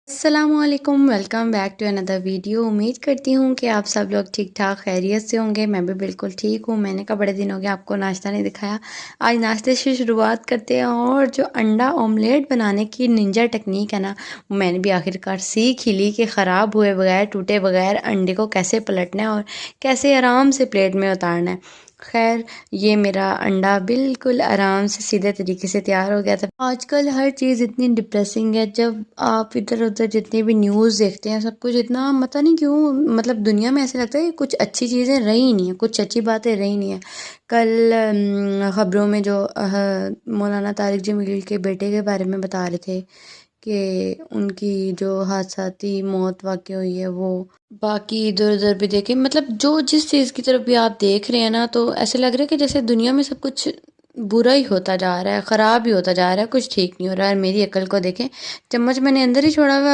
السلام علیکم، welcome back to another video. امید کرتی ہوں کہ آپ سب لوگ ٹھیک ٹھاک خیریت سے ہوں گے۔ میں بھی بالکل ٹھیک ہوں۔ میں نے کہا بڑے دن ہو گیا آپ کو ناشتہ نہیں دکھایا، آج ناشتے سے شروعات کرتے ہیں۔ اور جو انڈا آملیٹ بنانے کی ننجا ٹیکنیک ہے نا، وہ میں نے بھی آخرکار سیکھ ہی لی کہ خراب ہوئے بغیر، ٹوٹے بغیر انڈے کو کیسے پلٹنا ہے اور کیسے آرام سے پلیٹ میں اتارنا ہے۔ خیر، یہ میرا انڈا بالکل آرام سے سیدھے طریقے سے تیار ہو گیا تھا۔ آج کل ہر چیز اتنی ڈپریسنگ ہے، جب آپ ادھر ادھر جتنی بھی نیوز دیکھتے ہیں سب کچھ اتنا پتہ نہیں کیوں، مطلب دنیا میں ایسے لگتا ہے کہ کچھ اچھی چیزیں رہی نہیں ہیں، کچھ اچھی باتیں رہی نہیں ہیں۔ کل خبروں میں جو مولانا طارق جمیل کے بیٹے کے بارے میں بتا رہے تھے کہ ان کی جو حادثاتی موت واقع ہوئی ہے، وہ باقی ادھر ادھر بھی دیکھیں، مطلب جو جس چیز کی طرف بھی آپ دیکھ رہے ہیں نا، تو ایسے لگ رہا ہے کہ جیسے دنیا میں سب کچھ برا ہی ہوتا جا رہا ہے، خراب ہی ہوتا جا رہا ہے، کچھ ٹھیک نہیں ہو رہا ہے۔ میری عقل کو دیکھیں، چمچ میں نے اندر ہی چھوڑا ہوا ہے۔